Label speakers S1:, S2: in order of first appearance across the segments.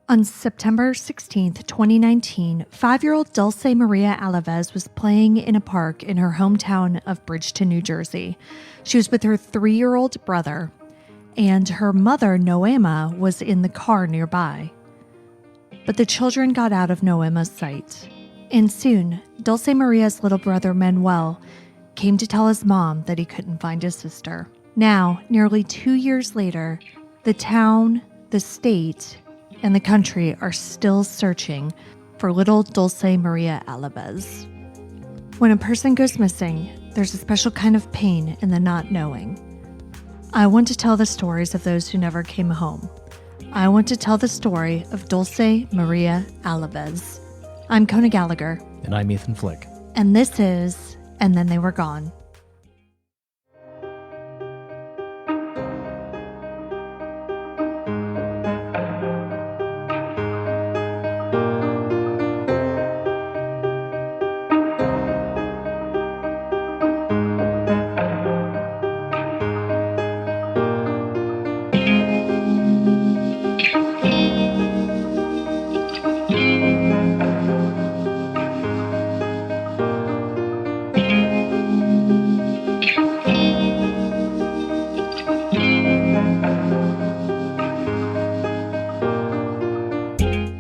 S1: On September 16th, 2019, 5-year-old Dulce Maria Alaves was playing in a park in her hometown of Bridgeton, New Jersey. She was with her 3-year-old brother, and her mother, Noema, was in the car nearby. But the children got out of Noema's sight. And soon, Dulce Maria's little brother, Manuel, came to tell his mom that he couldn't find his sister. Now, nearly 2 years later, the town, the state, and the country are still searching for little Dulce Maria Alaves. When a person goes missing, there's a special kind of pain in the not knowing. I want to tell the stories of those who never came home. I want to tell the story of Dulce Maria Alaves. I'm Kona Gallagher.
S2: And I'm Ethan Flick.
S1: And this is And Then They Were Gone.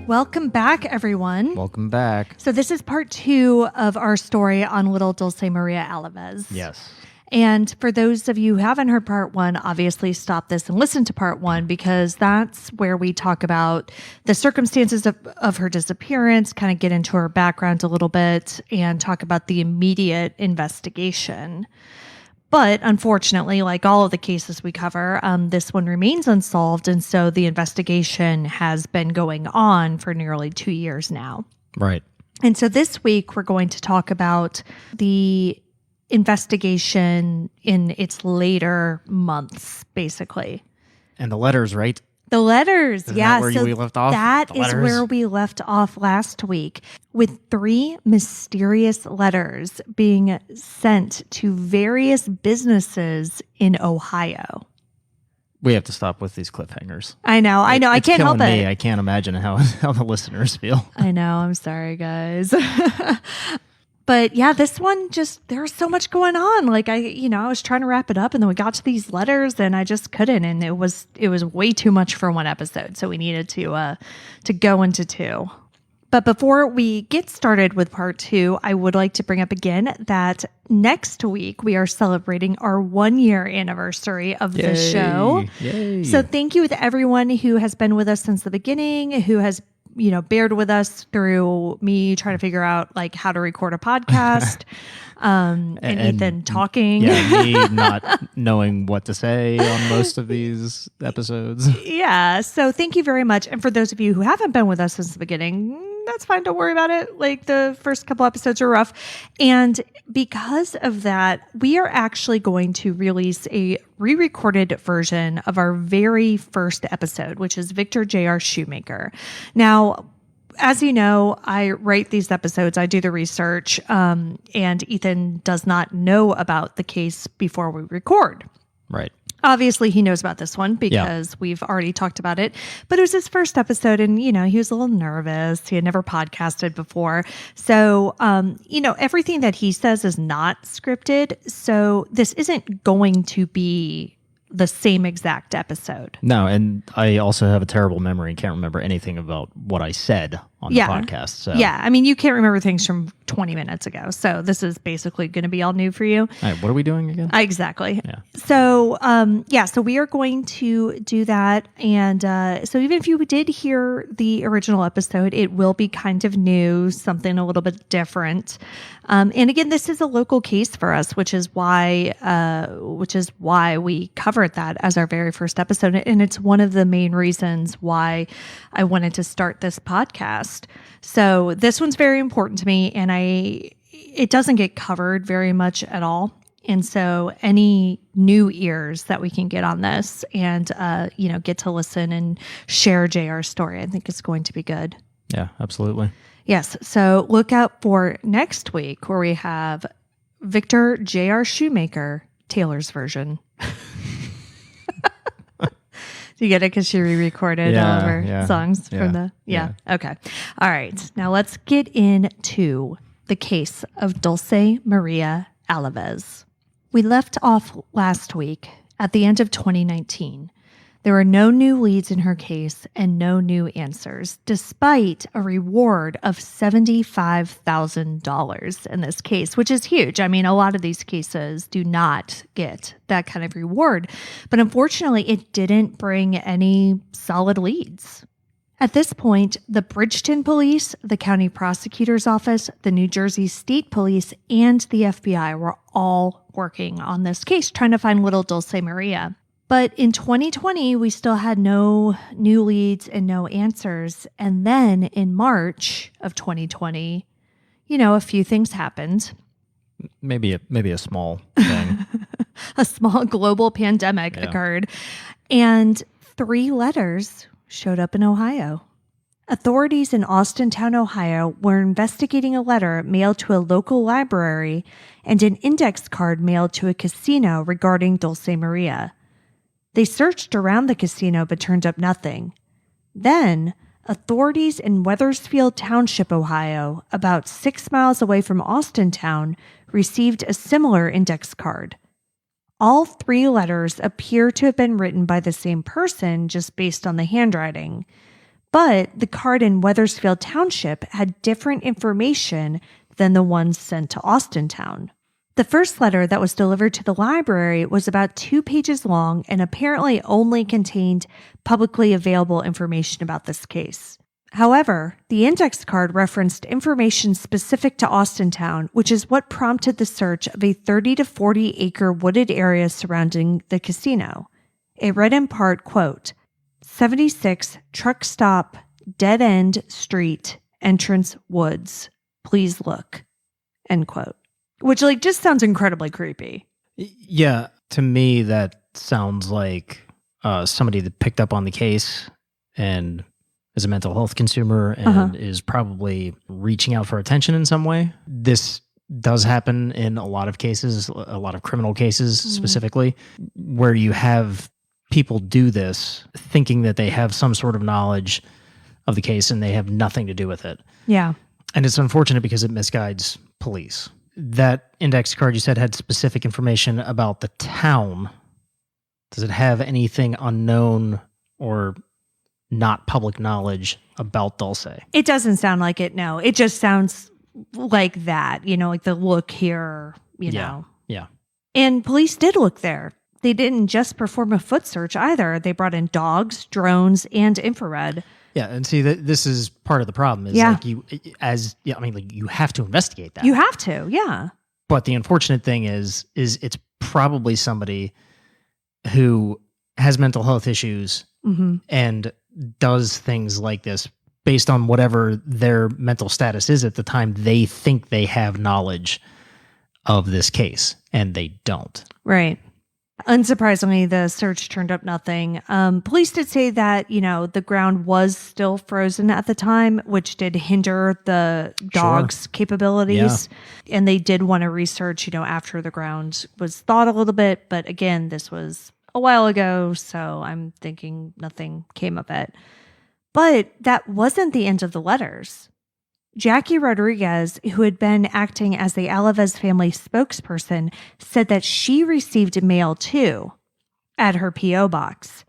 S1: Welcome back, everyone.
S2: Welcome back.
S1: So this is part 2 of our story on little Dulce Maria Alaves.
S2: Yes.
S1: And for those of you who haven't heard part 1, obviously stop this and listen to part 1, because that's where we talk about the circumstances of her disappearance, kind of get into her background a little bit, and talk about the immediate investigation. But unfortunately, like all of the cases we cover, this one remains unsolved. And so the investigation has been going on for nearly 2 years now.
S2: Right.
S1: And so this week, we're going to talk about the investigation in its later months, basically.
S2: And the letters, right?
S1: The letters,
S2: Isn't
S1: yeah.
S2: that where we left off?
S1: That
S2: The
S1: is
S2: letters?
S1: where we left off last week, with 3 mysterious letters being sent to various businesses in Ohio.
S2: We have to stop with these cliffhangers.
S1: I know. I
S2: It's
S1: can't help
S2: killing me.
S1: it.
S2: I can't imagine how the listeners feel.
S1: I know. I'm sorry, guys. But yeah, this one there was so much going on. Like I was trying to wrap it up, and then we got to these letters and I just couldn't. And it was way too much for one episode. So we needed to go into 2. But before we get started with part 2, I would like to bring up again that next week we are celebrating our 1-year anniversary of the show.
S2: Yay.
S1: So thank you to everyone who has been with us since the beginning, who has bared with us through me trying to figure out like how to record a podcast, and Ethan talking.
S2: Yeah, me not knowing what to say on most of these episodes.
S1: Yeah. So thank you very much. And for those of you who haven't been with us since the beginning, that's fine. Don't worry about it. Like the first couple episodes are rough. And because of that, we are actually going to release a re-recorded version of our very first episode, which is Victor J.R. Shoemaker. Now, as you know, I write these episodes, I do the research, and Ethan does not know about the case before we record.
S2: Right.
S1: Obviously, he knows about this one because we've already talked about it, but it was his first episode and, he was a little nervous. He had never podcasted before. So, everything that he says is not scripted. So this isn't going to be the same exact episode.
S2: No, and I also have a terrible memory and can't remember anything about what I said on the podcast. So.
S1: Yeah, I mean, you can't remember things from 20 minutes ago. So this is basically going to be all new for you.
S2: All right, what are we doing again?
S1: Exactly.
S2: Yeah.
S1: So, so we are going to do that. And so even if you did hear the original episode, it will be kind of new, something a little bit different. And again, this is a local case for us, which is why we covered that as our very first episode. And it's one of the main reasons why I wanted to start this podcast. So this one's very important to me, and it doesn't get covered very much at all. And so any new ears that we can get on this and, get to listen and share JR's story, I think is going to be good.
S2: Yeah, absolutely.
S1: Yes. So look out for next week where we have Victor J.R. Shoemaker, Taylor's version. you get it because she re-recorded all of her songs from the... Yeah. Okay. All right. Now let's get into the case of Dulce Maria Alaves. We left off last week at the end of 2019. There were no new leads in her case and no new answers, despite a reward of $75,000 in this case, which is huge. I mean, a lot of these cases do not get that kind of reward, but unfortunately, it didn't bring any solid leads. At this point, the Bridgeton Police, the county prosecutor's office, the New Jersey State Police, and the FBI were all working on this case, trying to find little Dulce Maria. But in 2020, we still had no new leads and no answers. And then in March of 2020, a few things happened.
S2: Maybe a small thing.
S1: A small global pandemic occurred. And 3 letters showed up in Ohio. Authorities in Austintown, Ohio were investigating a letter mailed to a local library and an index card mailed to a casino regarding Dulce Maria. They searched around the casino but turned up nothing. Then, authorities in Wethersfield Township, Ohio, about 6 miles away from Austintown, received a similar index card. All 3 letters appear to have been written by the same person just based on the handwriting. But the card in Wethersfield Township had different information than the ones sent to Austintown. The first letter that was delivered to the library was about 2 pages long and apparently only contained publicly available information about this case. However, the index card referenced information specific to Austintown, which is what prompted the search of a 30 to 40 acre wooded area surrounding the casino. It read in part, quote, 76 Truck Stop, Dead End Street, Entrance Woods. Please look, end quote. Which just sounds incredibly creepy.
S2: Yeah, to me that sounds like somebody that picked up on the case and is a mental health consumer and is probably reaching out for attention in some way. This does happen in a lot of cases, a lot of criminal cases specifically, where you have people do this thinking that they have some sort of knowledge of the case and they have nothing to do with it.
S1: Yeah.
S2: And it's unfortunate because it misguides police. That index card you said had specific information about the town. Does it have anything unknown or not public knowledge about Dulce?
S1: It doesn't sound like it, no. It just sounds like that, like the look here, know.
S2: Yeah.
S1: And police did look there. They didn't just perform a foot search either. They brought in dogs, drones, and infrared.
S2: Yeah, and see, this is part of the problem. Is you have to investigate that.
S1: You have to, yeah.
S2: But the unfortunate thing is it's probably somebody who has mental health issues and does things like this based on whatever their mental status is at the time. They think they have knowledge of this case, and they don't.
S1: Right. Unsurprisingly, the search turned up nothing. Police did say that, the ground was still frozen at the time, which did hinder the dogs' capabilities. Yeah. And they did want to research, after the ground was thawed a little bit. But again, this was a while ago, so I'm thinking nothing came of it. But that wasn't the end of the letters. Jackie Rodriguez, who had been acting as the Alaves family spokesperson, said that she received mail too at her P.O. box.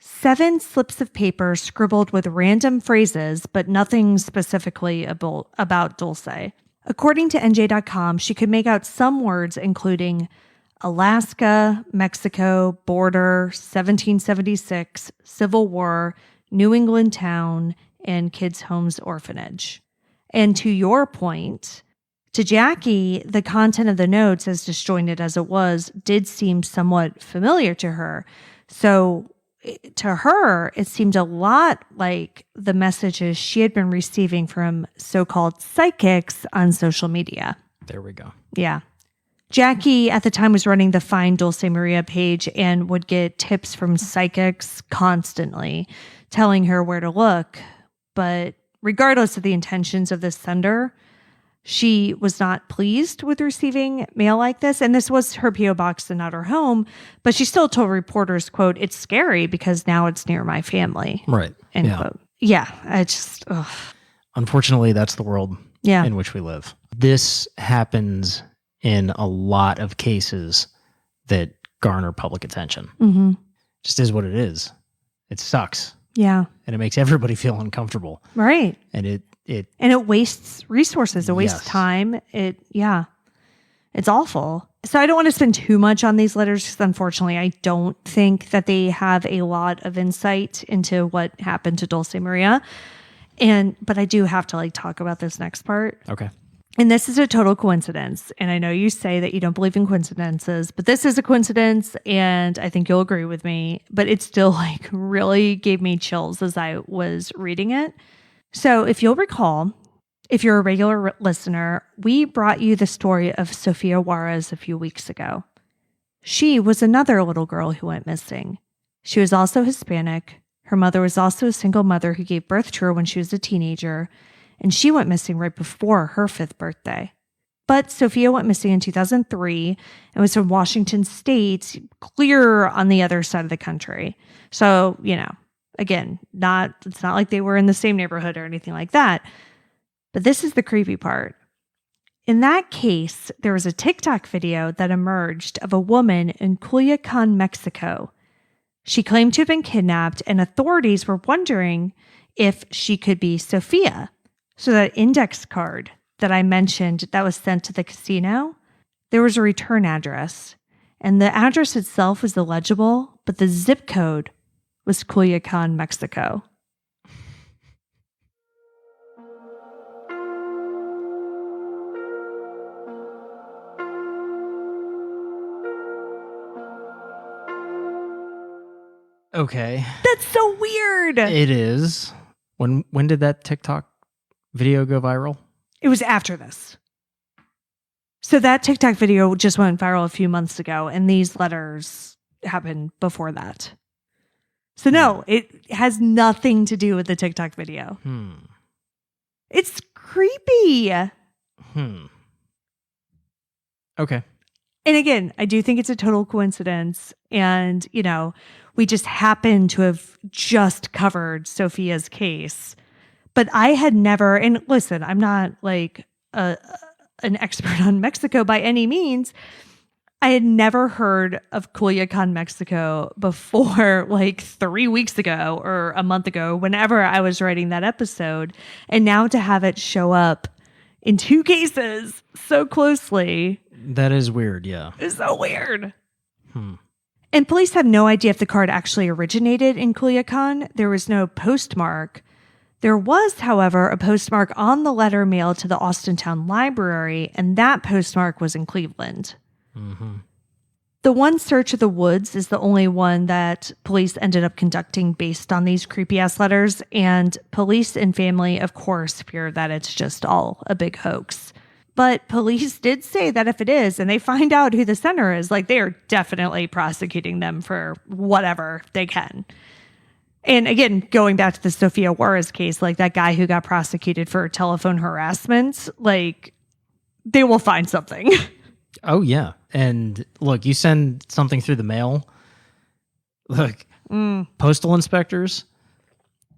S1: 7 slips of paper scribbled with random phrases, but nothing specifically about Dulce. According to NJ.com, she could make out some words including Alaska, Mexico, border, 1776, Civil War, New England town, and Kids' Homes Orphanage. And to your point, to Jackie, the content of the notes, as disjointed as it was, did seem somewhat familiar to her. So to her, it seemed a lot like the messages she had been receiving from so-called psychics on social media.
S2: There we go.
S1: Yeah. Jackie at the time was running the Find Dulce Maria page and would get tips from psychics constantly, telling her where to look. But regardless of the intentions of this sender, She was not pleased with receiving mail like this, and this was her P.O. box and not her home, but she still told reporters, quote, "It's scary because now it's near my family."
S2: Right.
S1: End
S2: Yeah.
S1: quote. Yeah, I just, ugh.
S2: Unfortunately, that's the world
S1: Yeah.
S2: in which we live. This happens in a lot of cases that garner public attention.
S1: Mm-hmm.
S2: Just is what it is. It sucks.
S1: Yeah.
S2: And it makes everybody feel uncomfortable.
S1: Right.
S2: And it
S1: And it wastes resources. It wastes
S2: Yes.
S1: time. It's awful. So I don't want to spend too much on these letters because unfortunately I don't think that they have a lot of insight into what happened to Dulce Maria. But I do have to talk about this next part.
S2: okay.
S1: And this is a total coincidence. And I know you say that you don't believe in coincidences, but this is a coincidence. And I think you'll agree with me, but it still really gave me chills as I was reading it. So if you'll recall, if you're a regular listener, we brought you the story of Sofia Juarez a few weeks ago. She was another little girl who went missing. She was also Hispanic. Her mother was also a single mother who gave birth to her when she was a teenager, and she went missing right before her 5th birthday. But Sofia went missing in 2003 and was from Washington State, clear on the other side of the country. So, again, it's not like they were in the same neighborhood or anything like that. But this is the creepy part. In that case, there was a TikTok video that emerged of a woman in Culiacan, Mexico. She claimed to have been kidnapped, and authorities were wondering if she could be Sofia. So that index card that I mentioned that was sent to the casino, there was a return address. And the address itself was illegible, but the zip code was Culiacan, Mexico.
S2: Okay.
S1: That's so weird.
S2: It is. When did that TikTok video go viral?
S1: It was after this. So that TikTok video just went viral a few months ago, and these letters happened before that. So no, it has nothing to do with the TikTok video. It's creepy.
S2: Okay.
S1: And again, I do think it's a total coincidence. And, we just happen to have just covered Sofia's case. But I had never, and listen, I'm not an expert on Mexico by any means. I had never heard of Culiacan, Mexico before 3 weeks ago or a month ago, whenever I was writing that episode. And now to have it show up in 2 cases so closely.
S2: That is weird, yeah.
S1: It's so weird. And police have no idea if the card actually originated in Culiacan. There was no postmark. There was, however, a postmark on the letter mailed to the Austintown Library, and that postmark was in Cleveland. The one search of the woods is the only one that police ended up conducting based on these creepy-ass letters, and police and family, of course, fear that it's just all a big hoax. But police did say that if it is, and they find out who the sender is, they are definitely prosecuting them for whatever they can. And again, going back to the Sofia Juarez case, that guy who got prosecuted for telephone harassment, they will find something.
S2: Oh, yeah. And look, you send something through the mail. Look, postal inspectors,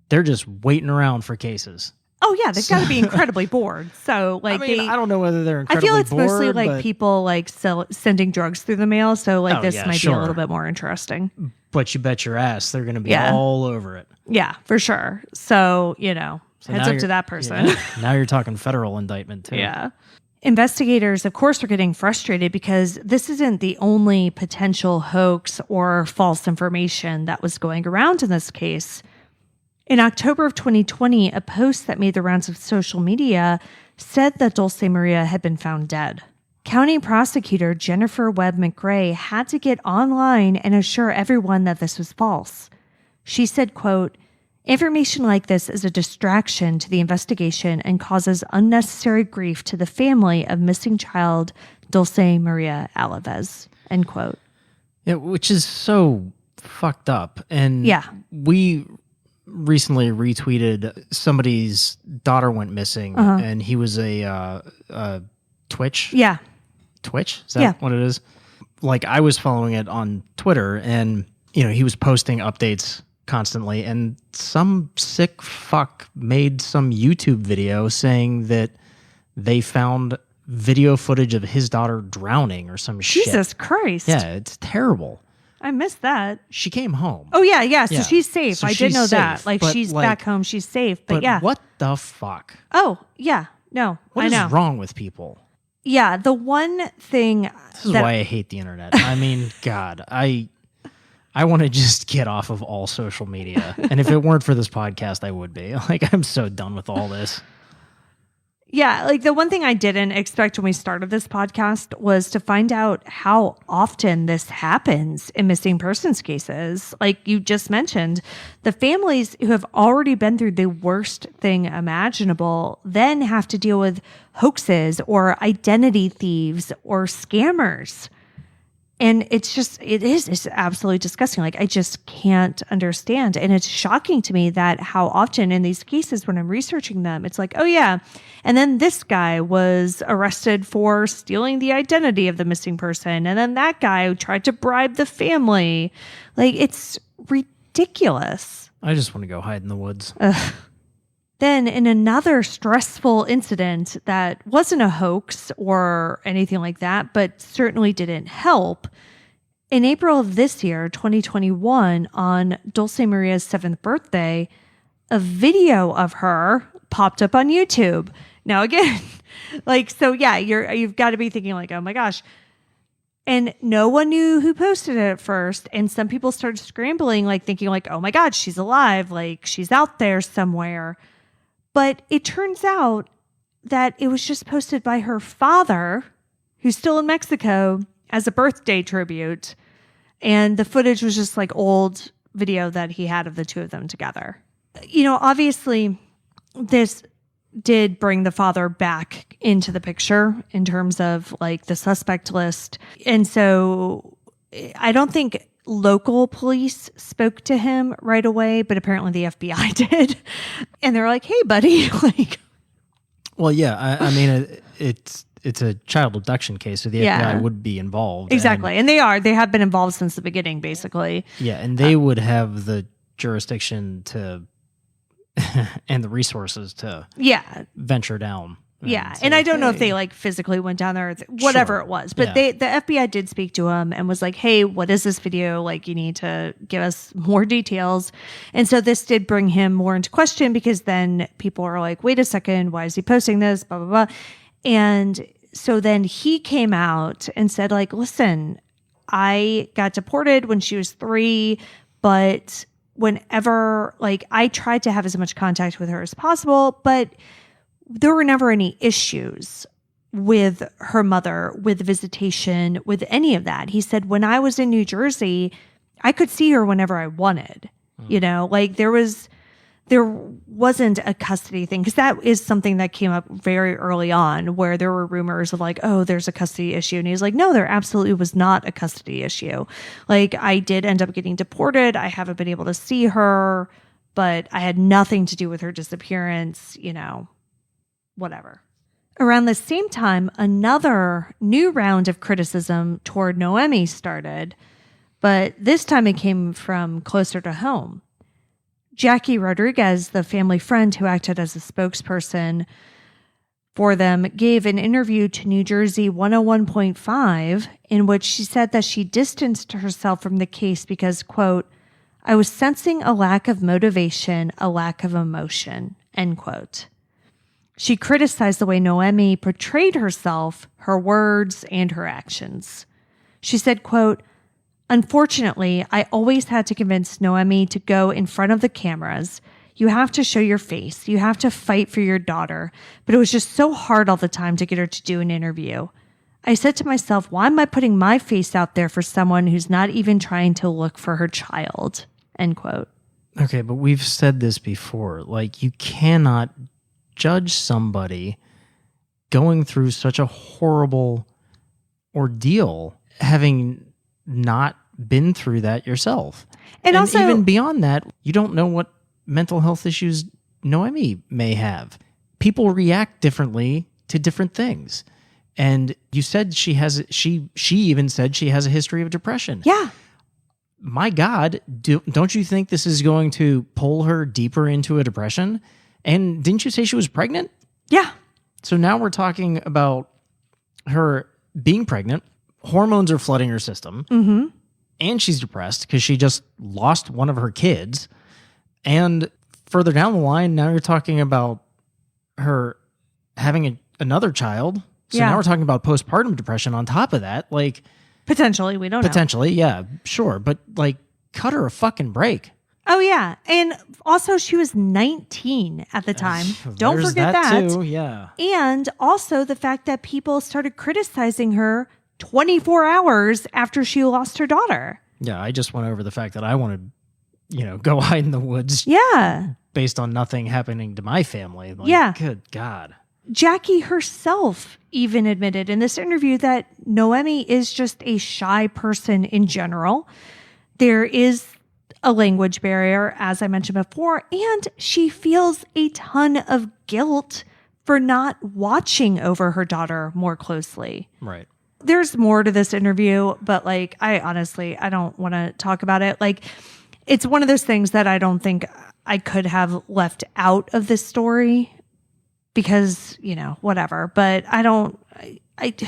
S2: they're just waiting around for cases.
S1: Oh, yeah. They've got to be incredibly bored. So,
S2: I don't know whether they're incredibly
S1: I feel it's
S2: bored,
S1: mostly
S2: but,
S1: people sending drugs through the mail. So, this
S2: yeah,
S1: might be a little bit more interesting.
S2: But you bet your ass they're going to be all over it.
S1: Yeah, for sure. So, heads up to that person.
S2: Yeah, now you're talking federal indictment, too.
S1: Yeah. Investigators, of course, are getting frustrated because this isn't the only potential hoax or false information that was going around in this case. In October of 2020, a post that made the rounds of social media said that Dulce Maria had been found dead. County prosecutor Jennifer Webb McRae had to get online and assure everyone that this was false. She said, quote, "Information like this is a distraction to the investigation and causes unnecessary grief to the family of missing child Dulce Maria Alaves," end quote.
S2: Yeah, which is so fucked up. And
S1: Yeah.
S2: we recently retweeted somebody's daughter went missing, and he was a Twitch.
S1: Yeah.
S2: Twitch? Is that what it is? Like, I was following it on Twitter, and he was posting updates constantly, and some sick fuck made some YouTube video saying that they found video footage of his daughter drowning or some shit.
S1: Jesus Christ.
S2: Yeah, it's terrible.
S1: I missed that.
S2: She came home.
S1: Oh, yeah. So she's safe.
S2: So
S1: I did know that.
S2: safe,
S1: Like, she's back home. She's safe. But yeah.
S2: What the fuck?
S1: Oh, yeah. No,
S2: What
S1: I know.
S2: is wrong with people?
S1: Yeah, the one thing
S2: This is why I hate the internet. I mean, God, I want to just get off of all social media. And if it weren't for this podcast, I would be. Like, I'm so done with all this.
S1: Yeah, like the one thing I didn't expect when we started this podcast was to find out how often this happens in missing persons cases. Like you just mentioned, the families who have already been through the worst thing imaginable then have to deal with hoaxes or identity thieves or scammers. And it's absolutely disgusting. Like, I just can't understand. And it's shocking to me that how often in these cases, when I'm researching them, it's like, oh yeah. And then this guy was arrested for stealing the identity of the missing person. And then that guy tried to bribe the family. Like, it's ridiculous.
S2: I just want to go hide in the woods.
S1: Then in another stressful incident that wasn't a hoax or anything like that, but certainly didn't help, in April of this year, 2021, on Dulce Maria's 7th birthday, a video of her popped up on YouTube. Now again, like, so yeah, you've got to be thinking like, oh my gosh. And no one knew who posted it at first. And some people started scrambling, like thinking like, oh my God, she's alive. Like, she's out there somewhere. But it turns out that it was just posted by her father, who's still in Mexico, as a birthday tribute. And the footage was just like old video that he had of the two of them together. Obviously, this did bring the father back into the picture in terms of like the suspect list. And so I don't think local police spoke to him right away, but apparently the FBI did. And they're like, hey, buddy. Like,
S2: well, yeah, I mean, it's a child abduction case, so the FBI would be involved.
S1: Exactly. And they have been involved since the beginning, basically.
S2: Yeah, and they would have the jurisdiction to and the resources to venture down.
S1: Yeah. And I don't know if they like physically went down there, or whatever it was, but the FBI did speak to him and was like, hey, what is this video? Like, you need to give us more details. And so this did bring him more into question, because then people are like, wait a second, why is he posting this? Blah, blah, blah. And so then he came out and said like, listen, I got deported when she was 3, but whenever, like, I tried to have as much contact with her as possible, but there were never any issues with her mother, with visitation, with any of that. He said, when I was in New Jersey, I could see her whenever I wanted, like there wasn't a custody thing. Cause that is something that came up very early on, where there were rumors of like, oh, there's a custody issue. And he was like, no, there absolutely was not a custody issue. Like, I did end up getting deported. I haven't been able to see her, but I had nothing to do with her disappearance, whatever. Around the same time, another new round of criticism toward Noemi started, but this time it came from closer to home. Jackie Rodriguez, the family friend who acted as a spokesperson for them, gave an interview to New Jersey 101.5 in which she said that she distanced herself from the case because, quote, I was sensing a lack of motivation, a lack of emotion, end quote. She criticized the way Noemi portrayed herself, her words, and her actions. She said, quote, unfortunately, I always had to convince Noemi to go in front of the cameras. You have to show your face. You have to fight for your daughter. But it was just so hard all the time to get her to do an interview. I said to myself, why am I putting my face out there for someone who's not even trying to look for her child? End quote.
S2: Okay, but we've said this before. Like, you cannot judge somebody going through such a horrible ordeal having not been through that yourself. And also, even beyond that, you don't know what mental health issues Noemi may have. People react differently to different things. And you said she even said she has a history of depression.
S1: Yeah.
S2: My God, don't you think this is going to pull her deeper into a depression? And didn't you say she was pregnant?
S1: Yeah.
S2: So now we're talking about her being pregnant, hormones are flooding her system, and she's depressed because she just lost one of her kids. And further down the line, now you're talking about her having another child. So now we're talking about postpartum depression on top of that. Like,
S1: potentially, we don't know.
S2: Potentially, yeah, sure. But like, cut her a fucking break.
S1: Oh, yeah. And also, she was 19 at the time. Don't
S2: There's
S1: forget that.
S2: too, yeah.
S1: And also the fact that people started criticizing her 24 hours after she lost her daughter.
S2: Yeah, I just went over the fact that I wanted, go hide in the woods.
S1: Yeah.
S2: Based on nothing happening to my family. Like,
S1: yeah.
S2: Good God.
S1: Jackie herself even admitted in this interview that Noemi is just a shy person in general. There is a language barrier, as I mentioned before, and she feels a ton of guilt for not watching over her daughter more closely.
S2: Right.
S1: There's more to this interview, but I don't want to talk about it. It's one of those things that I don't think I could have left out of this story because, whatever, but it's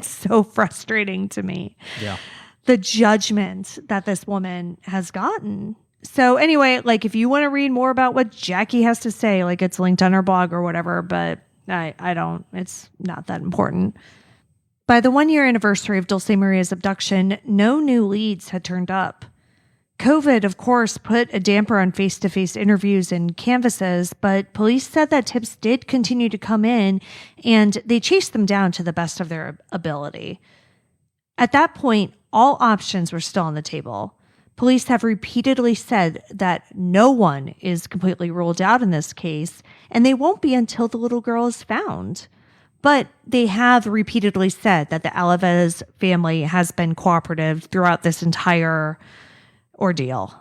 S1: so frustrating to me.
S2: Yeah.
S1: The judgment that this woman has gotten. So anyway, if you want to read more about what Jackie has to say, it's linked on her blog or whatever, but it's not that important. By the 1-year anniversary of Dulce Maria's abduction, no new leads had turned up. COVID, of course, put a damper on face-to-face interviews and canvasses, but police said that tips did continue to come in and they chased them down to the best of their ability. At that point, all options were still on the table. Police have repeatedly said that no one is completely ruled out in this case, and they won't be until the little girl is found. But they have repeatedly said that the Alavez family has been cooperative throughout this entire ordeal.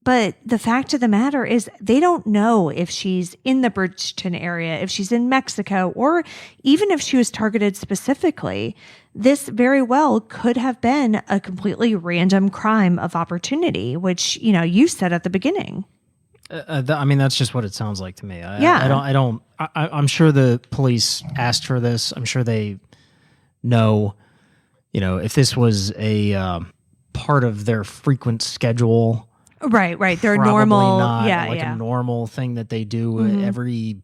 S1: But the fact of the matter is they don't know if she's in the Bridgeton area, if she's in Mexico, or even if she was targeted specifically. This very well could have been a completely random crime of opportunity, which, you said at the beginning.
S2: That's just what it sounds like to me.
S1: Yeah.
S2: I'm sure the police asked for this. I'm sure they know, if this was a part of their frequent schedule.
S1: Right. They're
S2: probably
S1: normal.
S2: Not,
S1: a
S2: normal thing that they do every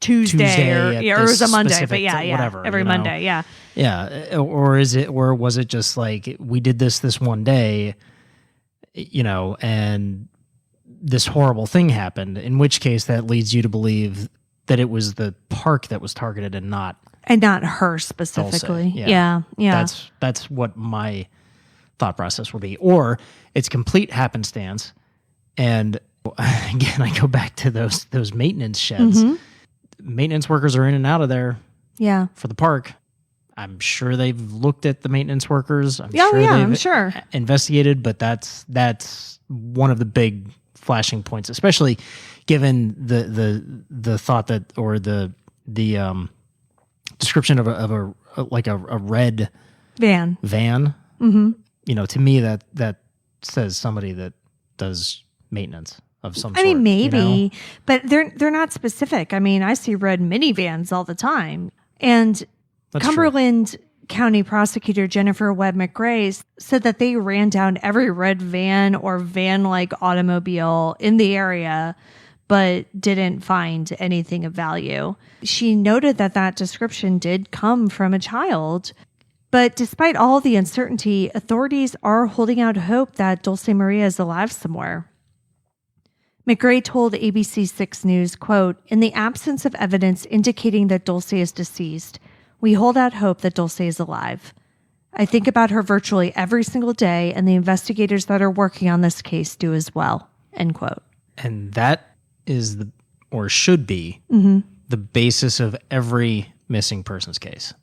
S1: Tuesday or it was a Monday, but
S2: whatever,
S1: every Monday. Yeah.
S2: Yeah. Or was it just we did this one day, and this horrible thing happened, in which case that leads you to believe that it was the park that was targeted and not
S1: her specifically.
S2: Dulce.
S1: Yeah.
S2: That's what my thought process would be. Or it's complete happenstance. And again, I go back to those maintenance sheds. Maintenance workers are in and out of there.
S1: Yeah.
S2: For the park. I'm sure they've looked at the maintenance workers. I'm sure investigated, but that's one of the big flashing points, especially given the thought that, or the description of a red
S1: van.
S2: To me that says somebody that does maintenance of some sort.
S1: Maybe, but they're not specific. I see red minivans all the time. And that's Cumberland County Prosecutor Jennifer Webb McRae said that they ran down every red van or van-like automobile in the area, but didn't find anything of value. She noted that description did come from a child. But despite all the uncertainty, authorities are holding out hope that Dulce Maria is alive somewhere. McRae told ABC 6 News, quote, "In the absence of evidence indicating that Dulce is deceased, we hold out hope that Dulce is alive. I think about her virtually every single day, and the investigators that are working on this case do as well," end quote.
S2: And that is should be the basis of every missing persons case.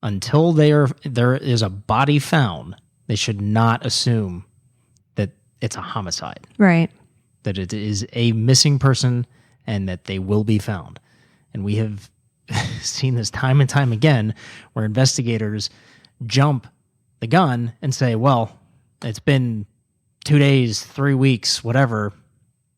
S2: Until there is a body found, they should not assume that it's a homicide,
S1: Right.
S2: that it is a missing person and that they will be found. And we have seen this time and time again where investigators jump the gun and say, well, it's been 2 days, 3 weeks, whatever.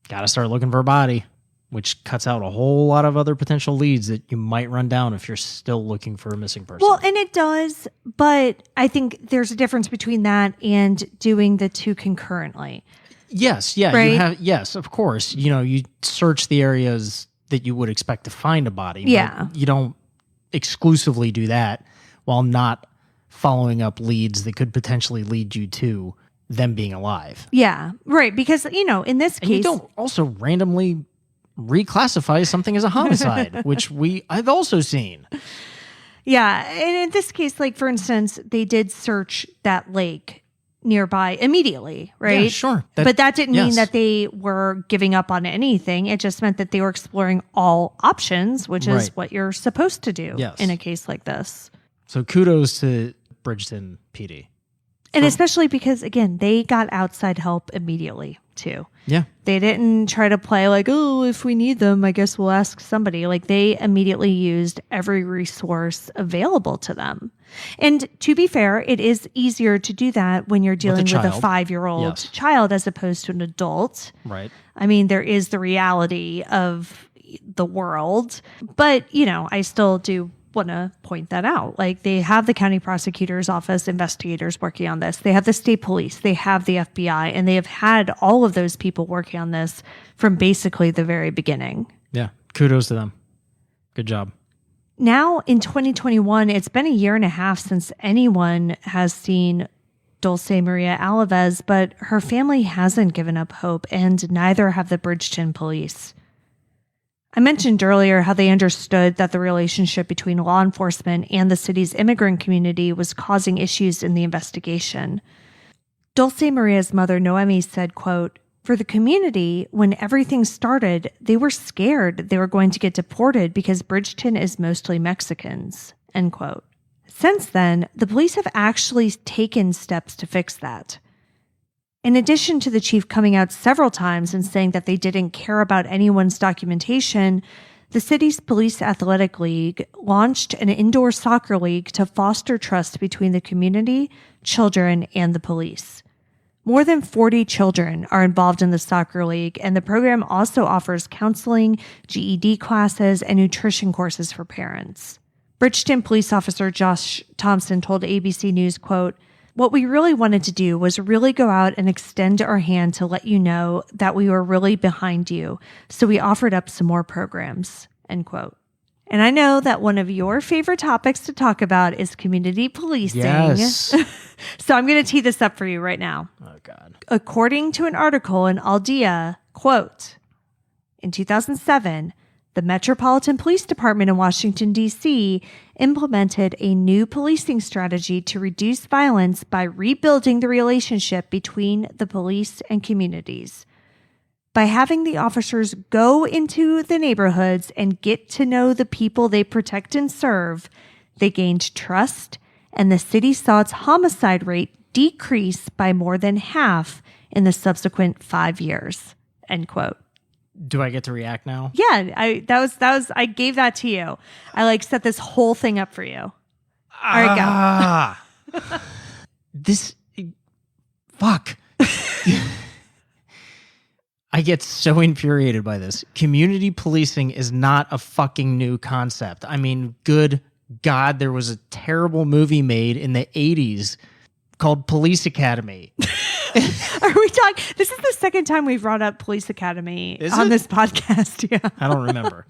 S2: Got to start looking for a body, which cuts out a whole lot of other potential leads that you might run down if you're still looking for a missing person.
S1: Well, and it does, but I think there's a difference between that and doing the two concurrently.
S2: Yes, yeah,
S1: right?
S2: yes, of course. You search the areas that you would expect to find a body.
S1: Yeah.
S2: But you don't exclusively do that while not following up leads that could potentially lead you to them being alive.
S1: Yeah, right. Because, in this
S2: And
S1: case,
S2: you don't also randomly reclassify something as a homicide, which I've also seen.
S1: yeah. And in this case, like, for instance, they did search that lake nearby immediately, right?
S2: Yeah, sure.
S1: But that didn't mean
S2: yes.
S1: that they were giving up on anything. It just meant that they were exploring all options, which is
S2: Right.
S1: what you're supposed to do
S2: Yes.
S1: in a case like this.
S2: So kudos to Bridgeton PD.
S1: And especially because, again, they got outside help immediately, too.
S2: Yeah.
S1: They didn't try to play like, oh, if we need them, I guess we'll ask somebody. Like, they immediately used every resource available to them. And to be fair, it is easier to do that when you're dealing with a
S2: child.
S1: 5-year-old
S2: Yes.
S1: child as opposed to an adult.
S2: Right.
S1: I mean, there is the reality of the world, but, I still do want to point that out. Like, they have the county prosecutor's office investigators working on this. They have the state police. They have the FBI, and they have had all of those people working on this from basically the very beginning.
S2: Yeah. Kudos to them. Good job.
S1: Now in 2021, it's been a year and a half since anyone has seen Dulce Maria Alaves, but her family hasn't given up hope, and neither have the Bridgeton police. I mentioned earlier how they understood that the relationship between law enforcement and the city's immigrant community was causing issues in the investigation. Dulce Maria's mother, Noemi, said, quote, "For the community, when everything started, they were scared they were going to get deported because Bridgeton is mostly Mexicans," end quote. Since then, the police have actually taken steps to fix that. In addition to the chief coming out several times and saying that they didn't care about anyone's documentation, the city's police athletic league launched an indoor soccer league to foster trust between the community, children, and the police. More than 40 children are involved in the soccer league, and the program also offers counseling, GED classes, and nutrition courses for parents. Bridgeton police officer Josh Thompson told ABC News, quote, "What we really wanted to do was really go out and extend our hand to let you know that we were really behind you. So we offered up some more programs," end quote. And I know that one of your favorite topics to talk about is community policing.
S2: Yes.
S1: So I'm going to tee this up for you right now.
S2: Oh, God.
S1: According to an article in Al Dia, quote, in 2007, the Metropolitan Police Department in Washington, D.C. implemented a new policing strategy to reduce violence by rebuilding the relationship between the police and communities. By having the officers go into the neighborhoods and get to know the people they protect and serve, they gained trust, and the city saw its homicide rate decrease by more than half in the subsequent 5 years, end quote.
S2: Do I get to react now?
S1: Yeah, I gave that to you. I set this whole thing up for you. All right, go.
S2: This, fuck. I get so infuriated by this. Community policing is not a fucking new concept. I mean, good God, there was a terrible movie made in the 80s called Police Academy.
S1: Are we talking? This is the second time we've brought up Police Academy on this podcast. Yeah.
S2: I don't remember.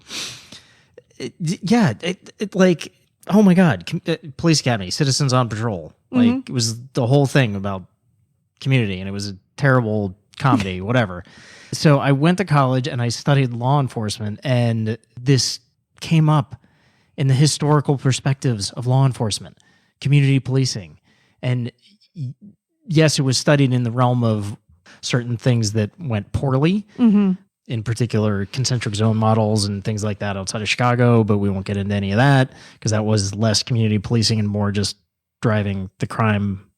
S2: Like, oh my God, Police Academy, Citizens on Patrol. Like, it was the whole thing about community, and it was a terrible comedy, whatever. So I went to college and I studied law enforcement, and this came up in the historical perspectives of law enforcement, community policing. And yes, it was studied in the realm of certain things that went poorly, in particular concentric zone models and things like that outside of Chicago, but we won't get into any of that because that was less community policing and more just driving the crime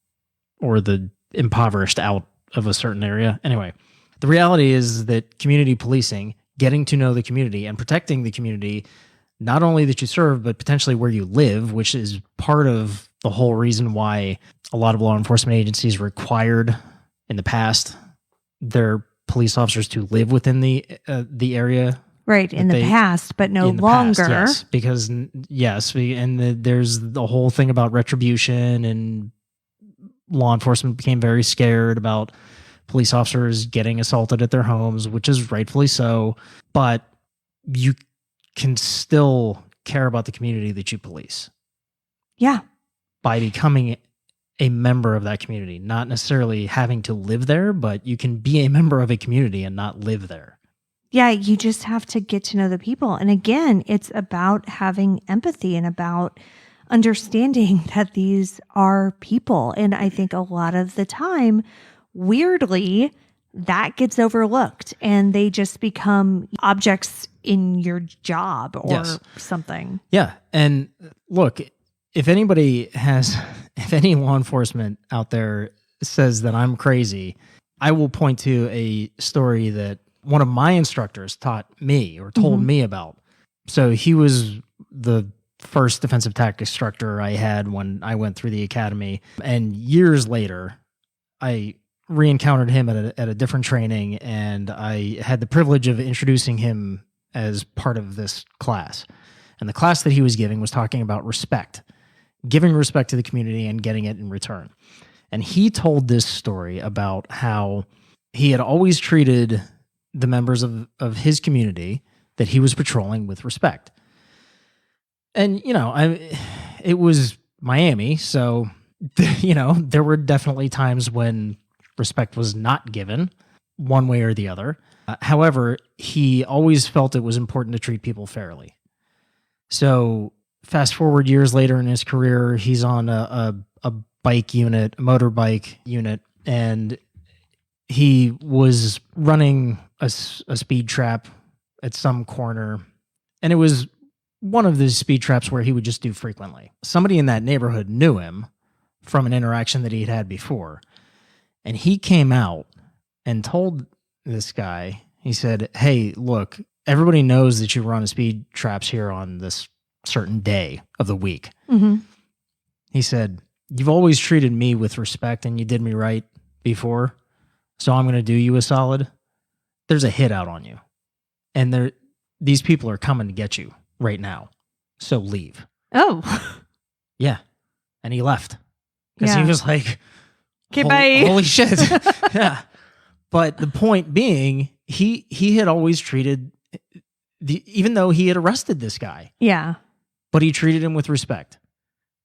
S2: or the impoverished out of a certain area. Anyway, the reality is that community policing, getting to know the community and protecting the community, not only that you serve, but potentially where you live, which is part of the whole reason why a lot of law enforcement agencies required in the past their police officers to live within the area.
S1: Right, in the past, but no longer.
S2: Yes, because there's the whole thing about retribution, and law enforcement became very scared about police officers getting assaulted at their homes, which is rightfully so. But you can still care about the community that you police.
S1: Yeah.
S2: By becoming a member of that community, not necessarily having to live there, but you can be a member of a community and not live there.
S1: Yeah, you just have to get to know the people. And again, it's about having empathy and about understanding that these are people. And I think a lot of the time, weirdly, that gets overlooked and they just become objects in your job or something.
S2: Yeah. And look, if any law enforcement out there says that I'm crazy, I will point to a story that one of my instructors taught me or told me about. So he was the first defensive tactics instructor I had when I went through the academy. And years later, I re-encountered him at a different training, and I had the privilege of introducing him as part of this class. And the class that he was giving was talking about respect, giving respect to the community and getting it in return. And he told this story about how he had always treated the members of his community that he was patrolling with respect. And, it was Miami, so, there were definitely times when respect was not given one way or the other. However, he always felt it was important to treat people fairly. So fast forward years later in his career, he's on a bike unit, a motorbike unit, and he was running a speed trap at some corner, and it was one of the speed traps where he would just do frequently. Somebody in that neighborhood knew him from an interaction that he'd had before, and he came out and told this guy, he said, "Hey, look, everybody knows that you run speed traps here on this certain day of the week."
S1: Mm-hmm.
S2: He said, "You've always treated me with respect and you did me right before, so I'm going to do you a solid. There's a hit out on you, and these people are coming to get you right now, so leave."
S1: Oh.
S2: Yeah. And he left because he was like,
S1: okay, bye.
S2: Holy shit. Yeah. But the point being, he had always treated, even though he had arrested this guy.
S1: Yeah.
S2: But he treated him with respect.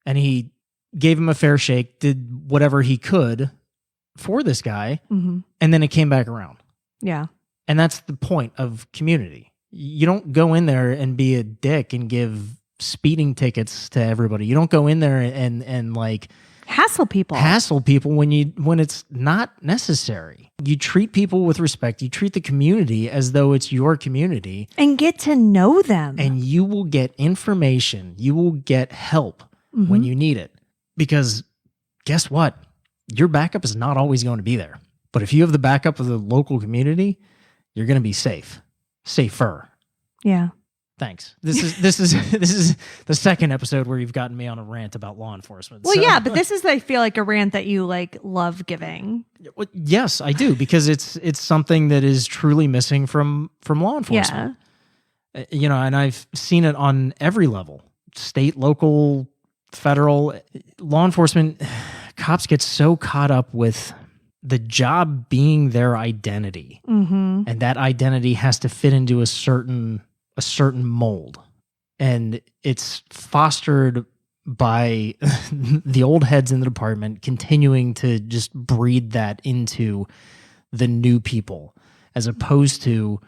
S2: And he gave him a fair shake, did whatever he could for this guy.
S1: Mm-hmm.
S2: And then it came back around.
S1: Yeah.
S2: And that's the point of community. You don't go in there and be a dick and give speeding tickets to everybody. You don't go in there and like
S1: hassle people
S2: when it's not necessary. You treat people with respect. You treat the community as though it's your community
S1: and get to know them.
S2: And you will get information. You will get help when you need it. Because guess what? Your backup is not always going to be there. But if you have the backup of the local community, you're going to be safer.
S1: Yeah.
S2: Thanks. This is the second episode where you've gotten me on a rant about law enforcement.
S1: Well, yeah, but this is, I feel like, a rant that you like love giving.
S2: Yes, I do, because it's something that is truly missing from law enforcement. Yeah. And I've seen it on every level: state, local, federal. Law enforcement cops get so caught up with the job being their identity, and that identity has to fit into a certain mold, and it's fostered by the old heads in the department continuing to just breed that into the new people, as opposed to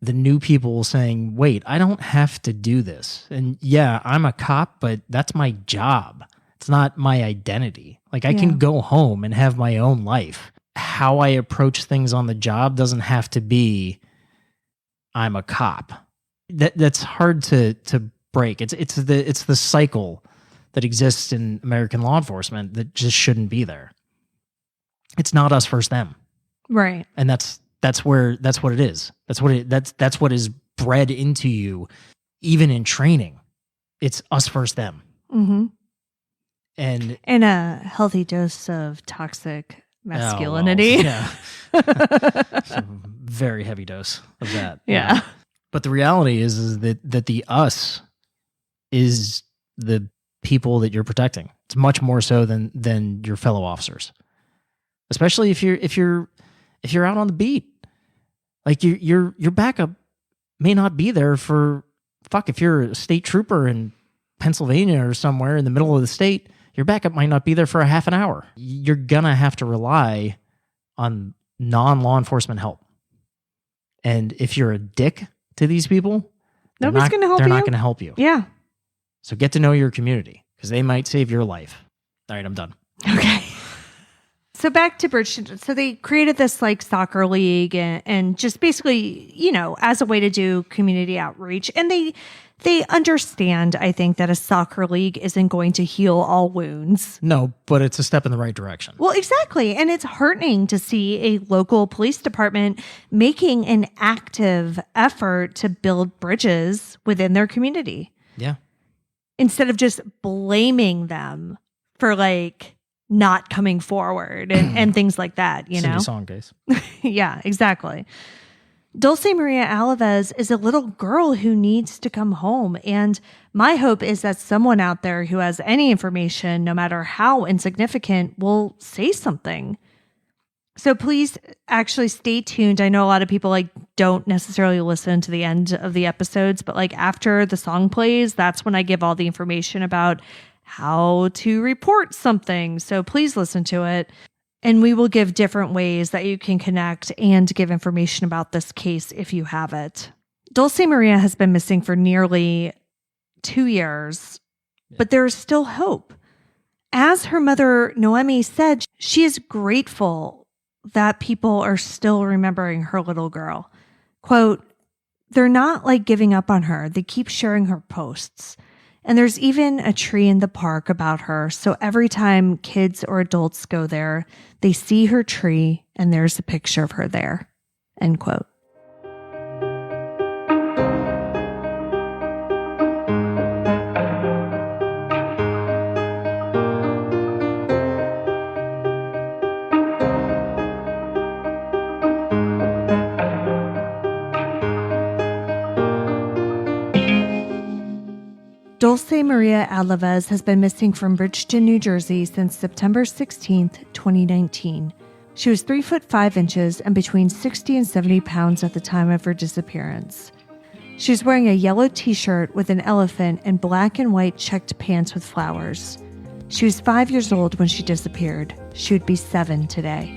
S2: the new people saying, "Wait, I don't have to do this. And yeah, I'm a cop, but that's my job. It's not my identity. Like, I can go home and have my own life. How I approach things on the job doesn't have to be, I'm a cop." That's hard to break. It's the cycle that exists in American law enforcement that just shouldn't be there. It's not us versus them.
S1: Right.
S2: And that's what it is. That's what is bred into you, even in training. It's us versus them.
S1: Mm-hmm.
S2: And
S1: a healthy dose of toxic masculinity.
S2: Oh, well, yeah. Some very heavy dose of that.
S1: Yeah.
S2: But the reality is that the us is the people that you're protecting. It's much more so than your fellow officers. Especially if you're out on the beat. Like your backup may not be there for if you're a state trooper in Pennsylvania or somewhere in the middle of the state, your backup might not be there for a half an hour. You're gonna have to rely on non-law enforcement help. And if you're a dick to these people,
S1: nobody's gonna help you.
S2: They're not gonna help you.
S1: Yeah.
S2: So get to know your community because they might save your life. All right, I'm done.
S1: Okay. So back to Bridgeton. So they created this like soccer league and just basically, as a way to do community outreach. And they understand, I think, that a soccer league isn't going to heal all wounds.
S2: No, but it's a step in the right direction.
S1: Well, exactly. And it's heartening to see a local police department making an active effort to build bridges within their community.
S2: Yeah.
S1: Instead of just blaming them for not coming forward and things like that,
S2: Cindy song case.
S1: Yeah, exactly. Dulce Maria Alaves is a little girl who needs to come home. And my hope is that someone out there who has any information, no matter how insignificant, will say something. So please actually stay tuned. I know a lot of people don't necessarily listen to the end of the episodes, but after the song plays, that's when I give all the information about how to report something. So please listen to it. And we will give different ways that you can connect and give information about this case if you have it. Dulce Maria has been missing for nearly 2 years, but there is still hope. As her mother, Noemi, said, she is grateful that people are still remembering her little girl. Quote, they're not giving up on her. They keep sharing her posts. And there's even a tree in the park about her. So every time kids or adults go there, they see her tree and there's a picture of her there. End quote. Dulce Maria Alaves has been missing from Bridgeton, New Jersey since September 16th, 2019. She was 3'5" and between 60 and 70 pounds at the time of her disappearance. She was wearing a yellow t-shirt with an elephant and black and white checked pants with flowers. She was 5 years old when she disappeared. She would be 7 today.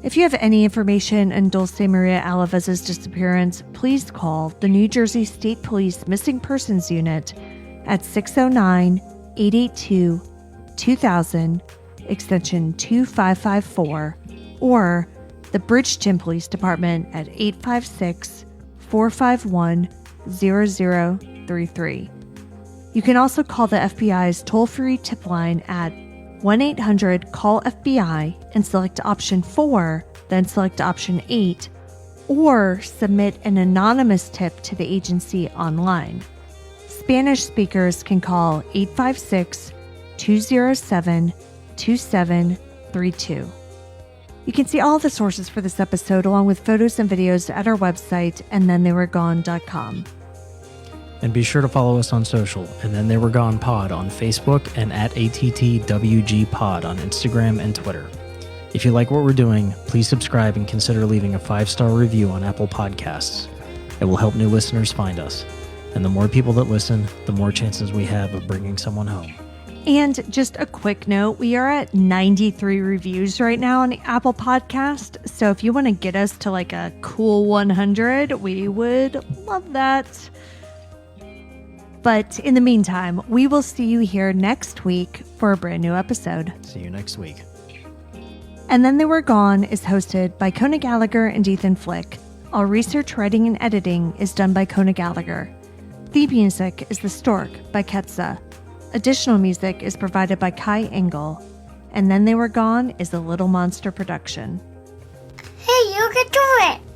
S1: If you have any information on Dulce Maria Alaves' disappearance, please call the New Jersey State Police Missing Persons Unit at 609-882-2000, extension 2554, or the Bridgeton Police Department at 856-451-0033. You can also call the FBI's toll-free tip line at 1-800-CALL-FBI and select option 4, then select option 8, or submit an anonymous tip to the agency online. Spanish speakers can call 856-207-2732. You can see all the sources for this episode along with photos and videos at our website, andthentheyweregone.com.
S2: And be sure to follow us on social, and Then They Were Gone Pod on Facebook and at ATTWG Pod on Instagram and Twitter. If you like what we're doing, please subscribe and consider leaving a 5-star review on Apple Podcasts. It will help new listeners find us. And the more people that listen, the more chances we have of bringing someone home.
S1: And just a quick note, we are at 93 reviews right now on Apple Podcast. So if you want to get us to a cool 100, we would love that. But in the meantime, we will see you here next week for a brand new episode.
S2: See you next week.
S1: And Then They Were Gone is hosted by Kona Gallagher and Ethan Flick. All research, writing, and editing is done by Kona Gallagher. Theme music is The Stork by Ketsa. Additional music is provided by Kai Engel. And Then They Were Gone is a Little Monster production.
S3: Hey, you can do it.